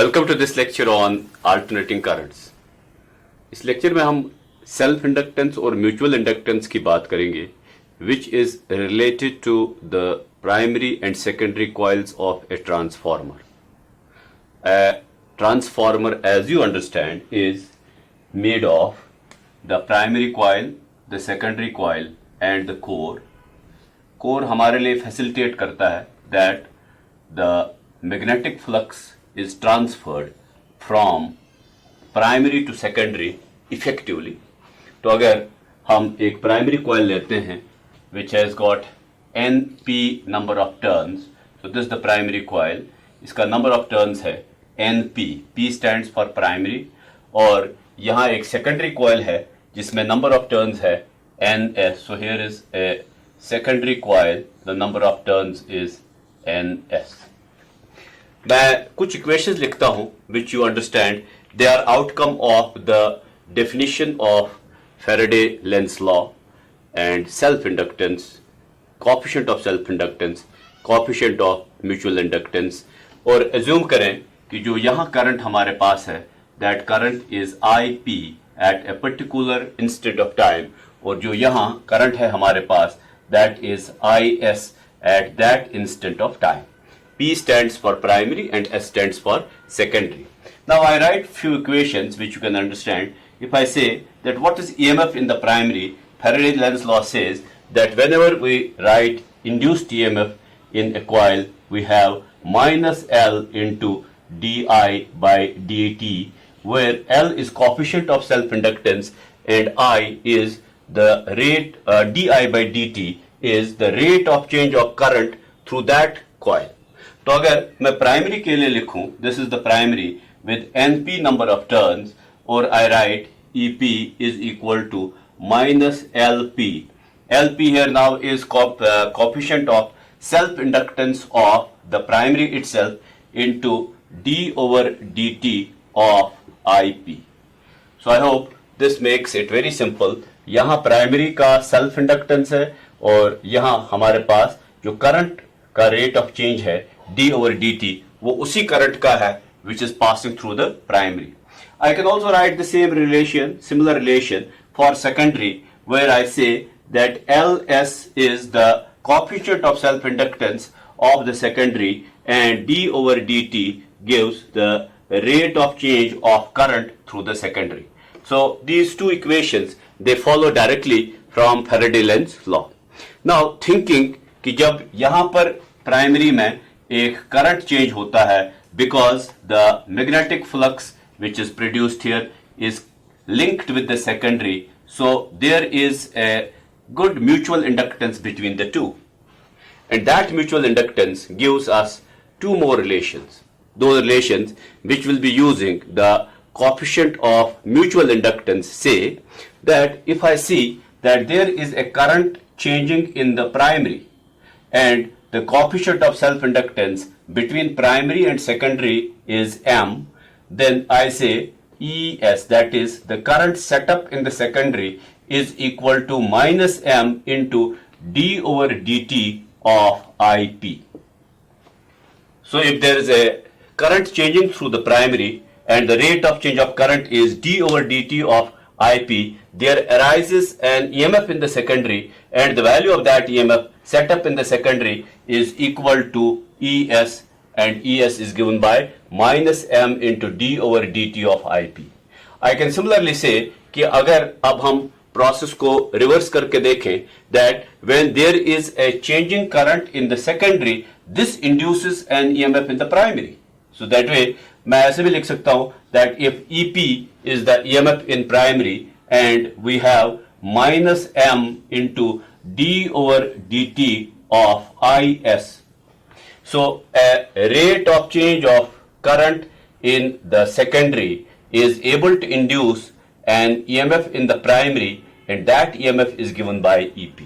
Welcome to this lecture on alternating currents. इस lecture में हम सेल्फ इंडक्टेंस और म्यूचुअल इंडक्टेंस की बात करेंगे which is related to the primary and secondary coils of a transformer. A transformer, as you understand, is made of the primary coil, the secondary coil and the core. Core हमारे लिए facilitate करता है that the magnetic flux is transferred from primary to secondary effectively. तो अगर हम एक primary coil लेते हैं which has got NP number of turns, so this is the primary coil, इसका number of turns है NP, P stands for primary, और यहाँ एक secondary coil है जिसमें number of turns है NS. So here is a secondary coil, the number of turns is NS. मैं कुछ equations लिखता हूँ which you understand they are outcome of the definition of Faraday-Lenz law and self-inductance, coefficient of self-inductance, coefficient of mutual inductance, और assume करें कि जो यहाँ current हमारे पास है that current is IP at a particular instant of time, और जो यहाँ करंट है हमारे पास that is IS at that instant of time. P stands for primary and S stands for secondary. Now I write few equations which you can understand. If I say that what is EMF in the primary, Faraday-Lenz law says that whenever we write induced EMF in a coil, we have minus L into di by dt, where L is coefficient of self-inductance and I is the rate, di by dt is the rate of change of current through that coil. तो अगर मैं primary के लिए लिखूं, this is the primary with NP number of turns, और I write EP is equal to minus LP. LP here now is coefficient of self-inductance of the primary itself into d over dt of IP. So I hope this makes it very simple. यहाँ primary का self inductance है और यहाँ हमारे पास जो current का rate of change है d over dt, वो उसी करंट का है which is passing through the primary. I can also write the same relation, similar relation for secondary, where I say that LS is the coefficient of self-inductance of the secondary and d over dt gives the rate of change of current through the secondary. So these two equations, they follow directly from Faraday-Lenz law. Now thinking कि जब यहाँ पर primary में एक current change होता है because the magnetic flux which is produced here is linked with the secondary, so there is a good mutual inductance between the two, and that mutual inductance gives us two more relations. Those relations which will be using the coefficient of mutual inductance say that if I see that there is a current changing in the primary and the coefficient of self-inductance between primary and secondary is M, then I say ES, that is the current set up in the secondary, is equal to minus M into d over dt of IP. So if there is a current changing through the primary and the rate of change of current is d over dt of IP, there arises an EMF in the secondary and the value of that EMF set up in the secondary is equal to ES, and ES is given by minus M into d over dt of IP. I can similarly say कि अगर अब हम process को reverse करके देखें that when there is a changing current in the secondary, this induces an EMF in the primary. So that way मैं ऐसे भी लिख सकता हूं that if EP is the EMF in primary and we have minus M into d over dt of IS, so a rate of change of current in the secondary is able to induce an EMF in the primary, and that EMF is given by EP.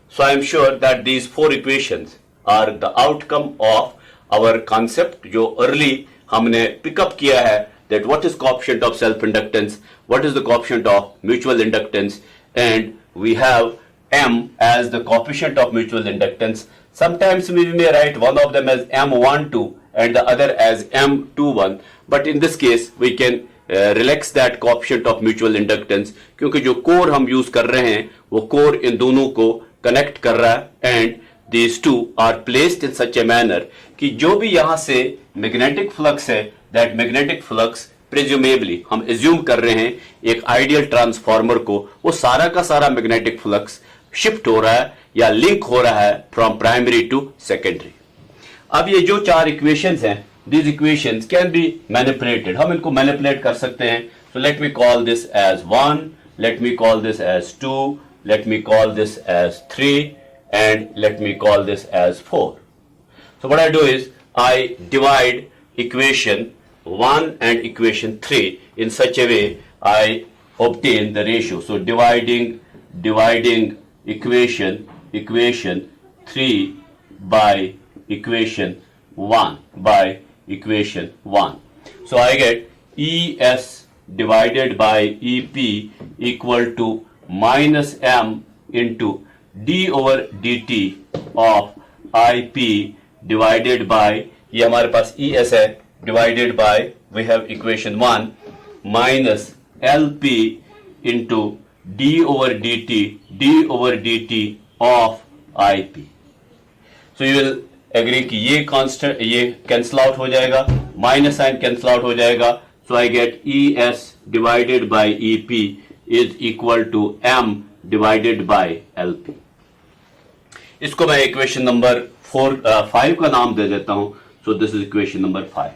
So I am sure that these four equations are the outcome of our concept जो early हमने pick up किया है that what is coefficient of self-inductance, what is the coefficient of mutual inductance, and we have M as the coefficient of mutual inductance. Sometimes we may write one of them as M12 and the other as M21, but in this case we can relax that coefficient of mutual inductance, क्योंकि जो core हम use कर रहे हैं वो core इन दोनों को connect कर रहा है, and these two are placed in such a manner कि जो भी यहां से मैग्नेटिक फ्लक्स है, that magnetic flux प्रिज्यूमेबली हम एज्यूम कर रहे हैं एक आइडियल ट्रांसफार्मर को, वो सारा का सारा मैग्नेटिक फ्लक्स शिफ्ट हो रहा है या लिंक हो रहा है फ्रॉम प्राइमरी टू सेकेंडरी। अब ये जो चार इक्वेशंस हैं, these equations can be manipulated, हम इनको मैनिपुलेट कर सकते हैं। So let me call this as 1, let me call this as 2, let me call this as 3, and let me call this as 4. So what I do is I divide equation 1 and equation 3 in such a way I obtain the ratio. So dividing equation 3 by equation 1 by equation 1. So I get ES divided by EP equal to minus M into d over dt of IP divided by, ये हमारे पास ES है, divided by, we have equation 1 minus LP into d over dt of IP. So you will agree कि ये constant, ये cancel out हो जाएगा, minus sign cancel out हो जाएगा। So I get ES divided by EP is equal to M divided by LP। इसको मैं equation number 5 का नाम दे देता हूं। So this is equation number 5।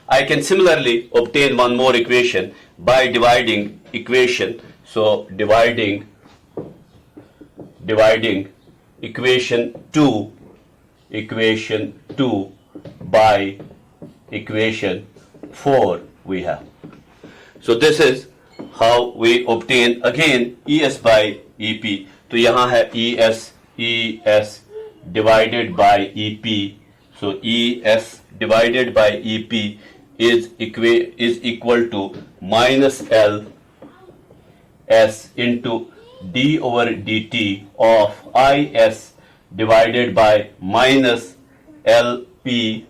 I can similarly obtain one more equation by dividing equation. So dividing equation 2 by equation 4 we have. So this is how we obtain again ES by EP. तो यहां है ES divided by EP. So ES divided by EP is equal to minus L S into d over dt of IS divided by minus LP.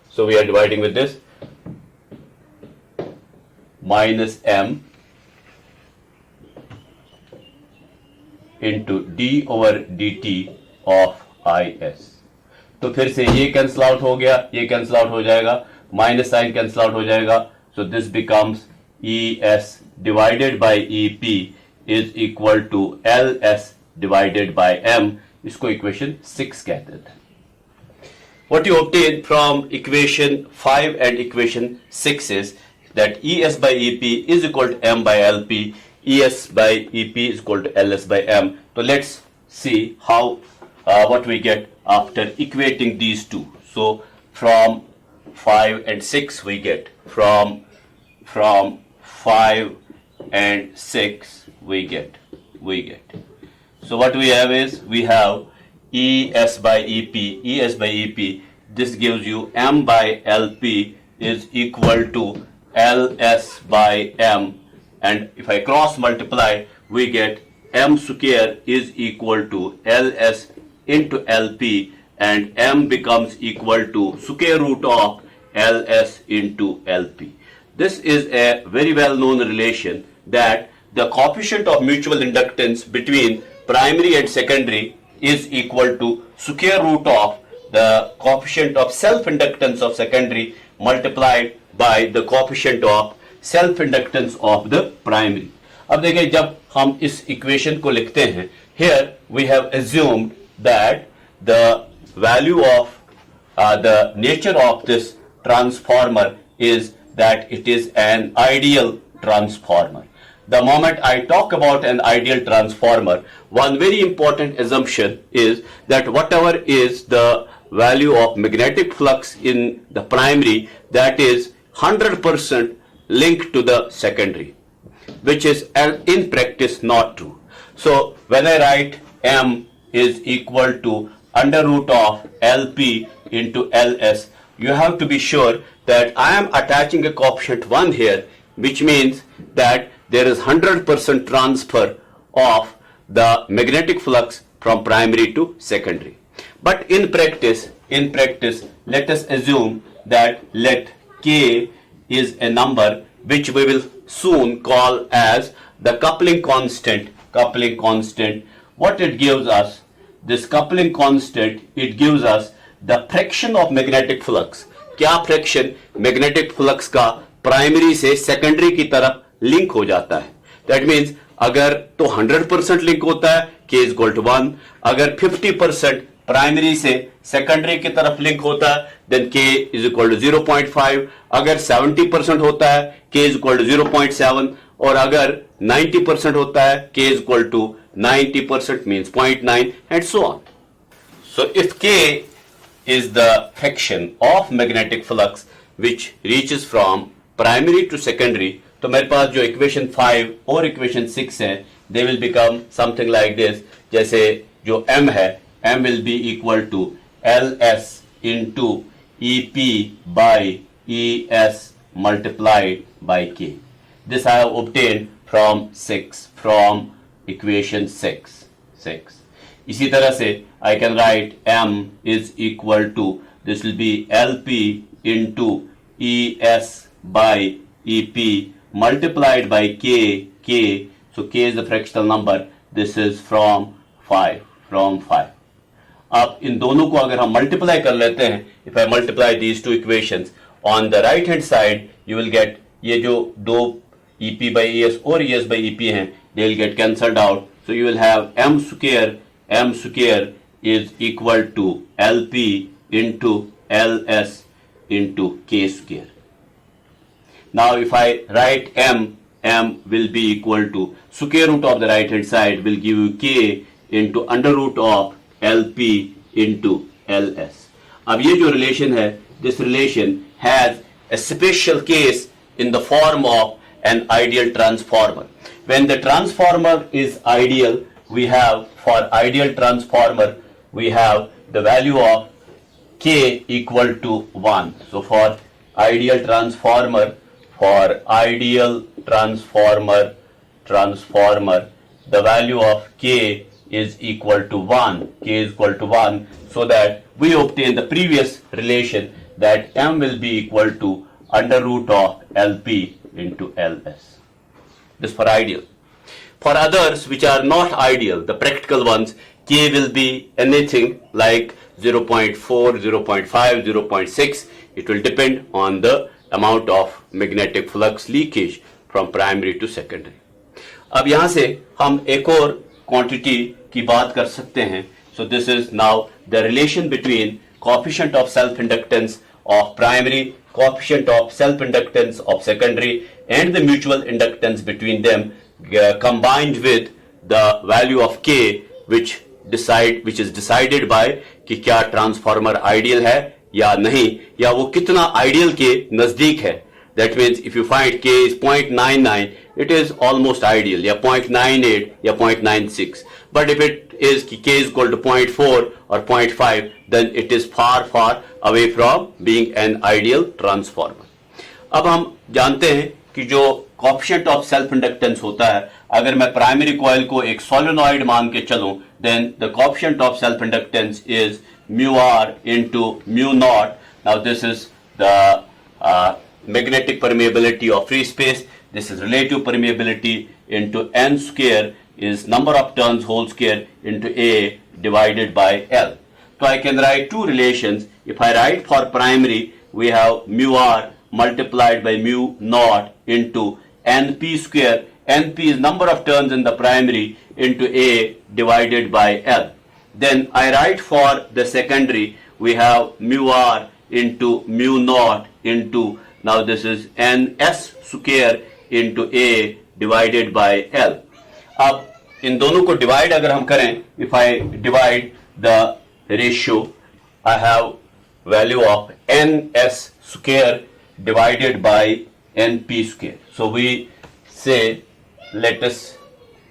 So we are dividing with this minus M into d over dt of IS. तो फिर से ये cancel out हो गया, ये cancel out हो जाएगा, minus sign cancel out हो जाएगा। So this becomes ES divided by EP is equal to LS divided by M। इसको इक्वेशन 6 कहते हैं। What you obtain from equation 5 and equation 6 is that ES by EP is equal to M by LP, ES by EP is equal to LS by M. So let's see how what we get after equating these two. So from 5 and 6 we get from 5 and 6 we get. So what we have is we have ES by EP. This gives you M by LP is equal to LS by M, and if I cross multiply we get M square is equal to LS into LP, and M becomes equal to square root of LS into LP. This is a very well known relation that the coefficient of mutual inductance between primary and secondary is equal to square root of the coefficient of self inductance of secondary multiplied by the coefficient of self inductance of the primary. अब देखिए जब हम इस equation को लिखते हैं, here we have assumed that the value of the nature of this transformer is that it is an ideal transformer. The moment I talk about an ideal transformer, one very important assumption is that whatever is the value of magnetic flux in the primary, that is 100% linked to the secondary, which is in practice not true. So when I write M is equal to under root of LP into LS, you have to be sure that I am attaching a coefficient 1 here, which means that there is 100% transfer of the magnetic flux from primary to secondary. But in practice, let us assume that let K is a number which we will soon call as the coupling constant. What it gives us, this coupling constant, it gives us the fraction of magnetic flux. क्या fraction magnetic flux का primary से secondary की तरफ link हो जाता है. That means अगर तो 100% लिंक होता है K इज इक्वल टू 1. अगर 50% प्राइमरी से सेकेंडरी की तरफ लिंक होता है then K is equal to 0.5. अगर 70% होता है K इज इक्वल टू 0.7. और अगर 90% होता है K is equal to 90% means 0.9 and so on. So if K is the fraction of magnetic flux which reaches from primary to secondary, तो मेरे पास जो इक्वेशन 5 और इक्वेशन 6 है they will become something like this. जैसे जो M है, M will be equal to LS into EP by ES multiplied by K. This I have obtained from equation 6. इसी तरह से I can write M is equal to, this will be LP into ES by EP multiplied by K. So K is the fractional number. This is from 5. अब इन दोनों को अगर हम multiply कर लेते हैं, if I multiply these two equations on the right hand side, you will get ये जो दो EP by ES और ES by EP हैं, they will get cancelled out. So you will have M square is equal to LP into LS into K square. Now if I write M will be equal to square root of the right hand side will give you K into under root of LP into LS. अब ये जो relation है, this relation has a special case in the form of an ideal transformer. When the transformer is ideal, we have for ideal transformer we have the value of K equal to 1. So for ideal transformer the value of K is equal to 1. So that we obtain the previous relation that M will be equal to under root of LP into LS. This for ideal. For others which are not ideal, the practical ones, K will be anything like 0.4, 0.5, 0.6. It will depend on the amount of magnetic flux leakage from primary to secondary. अब यहाँ से हम एक और quantity की बात कर सकते हैं. So this is now the relation between coefficient of self-inductance of primary, coefficient of self-inductance of secondary and the mutual inductance between them combined with the value of K which is decided by कि क्या transformer ideal है या नहीं, या वो कितना ideal के नजदीक है. That means if you find K is 0.99, it is almost ideal, या 0.98 या 0.96. But if it is K is equal to 0.4 or 0.5, then it is far away from being an ideal transformer. अब हम जानते हैं कि जो कोएफिशिएंट ऑफ सेल्फ इंडक्टेंस होता है, अगर मैं प्राइमरी कॉइल को एक सोलेनॉइड मान के चलूं, then the coefficient of self inductance is mu r into mu naught. Now this is the magnetic permeability of free space. This is relative permeability into n square is number of turns whole square into A divided by L. So I can write two relations. If I write for primary, we have mu r multiplied by mu naught into np square. Np is number of turns in the primary into A divided by L. Then I write for the secondary, we have mu r into mu naught into, now this is ns square into A divided by L. अब इन दोनों को divide अगर हम करें, if I divide the ratio, I have value of ns square divided by np square. So we say, let us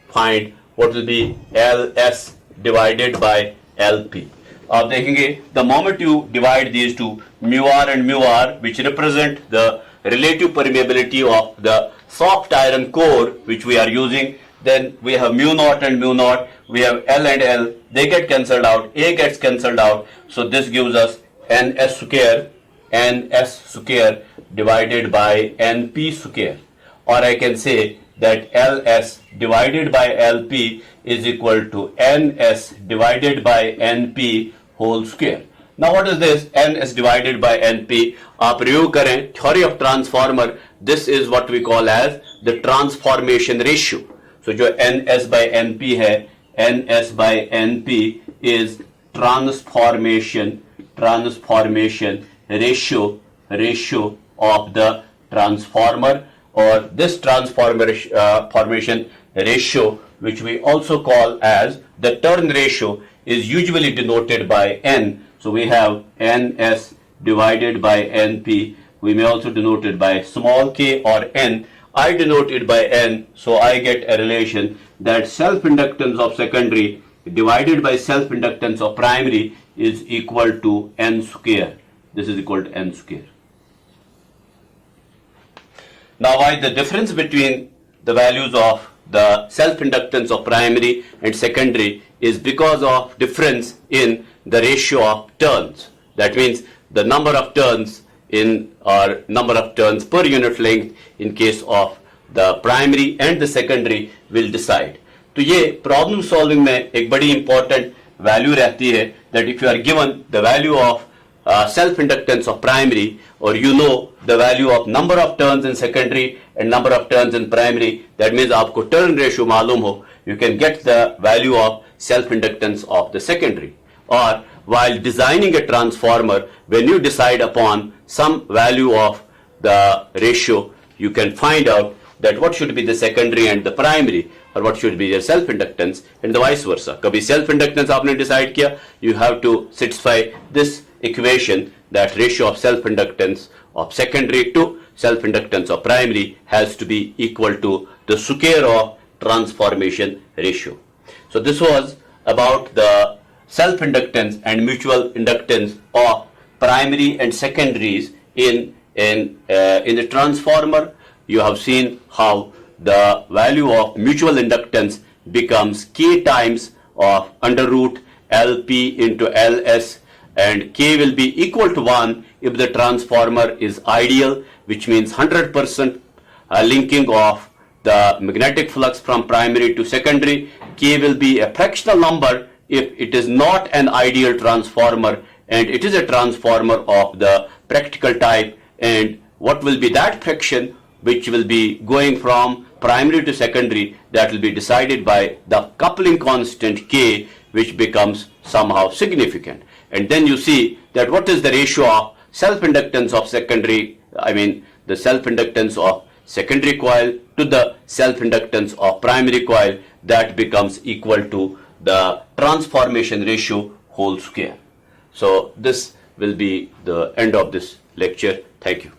find what will be ls divided by lp. आप देखेंगे the moment you divide these two, mu r and mu r, which represent the relative permeability of the soft iron core which we are using, then we have mu naught and mu naught, we have L and L, they get cancelled out, A gets cancelled out, so this gives us NS square divided by NP square, or I can say that LS divided by LP is equal to NS divided by NP whole square. Now what is this NS divided by NP? आप प्रयोग करें theory of transformer, this is what we call as the transformation ratio. So जो NS by NP है, NS by NP is transformation ratio of the transformer, or this transformation ratio, which we also call as the turn ratio, is usually denoted by N. So we have NS divided by NP. We may also denote it by small k or N. I denote it by N, so I get a relation that self-inductance of secondary divided by self-inductance of primary is equal to N square. This is equal to N square. Now, why the difference between the values of the self-inductance of primary and secondary is because of difference in the ratio of turns. That means the number of turns in or number of turns per unit length in case of the primary and the secondary will decide. तो ये problem solving में एक बड़ी important value रहती है that if you are given the value of self-inductance of primary, or you know the value of number of turns in secondary and number of turns in primary, that means आपको turn ratio मालूम हो, you can get the value of self-inductance of the secondary. Or while designing a transformer, when you decide upon some value of the ratio, you can find out that what should be the secondary and the primary, or what should be their self-inductance, and the vice versa. कभी self-inductance आपने decide किया, you have to satisfy this equation that ratio of self-inductance of secondary to self-inductance of primary has to be equal to the square of transformation ratio. So this was about the self-inductance and mutual inductance of primary and secondaries in the transformer. You have seen how the value of mutual inductance becomes K times of under root LP into LS, and K will be equal to 1 if the transformer is ideal, which means 100% linking of the magnetic flux from primary to secondary. K will be a fractional number if it is not an ideal transformer and it is a transformer of the practical type. And what will be that fraction which will be going from primary to secondary? That will be decided by the coupling constant K, which becomes somehow significant. And then you see that what is the ratio of self-inductance of secondary, the self-inductance of secondary coil to the self-inductance of primary coil, that becomes equal to the transformation ratio whole square. So this will be the end of this lecture. Thank you.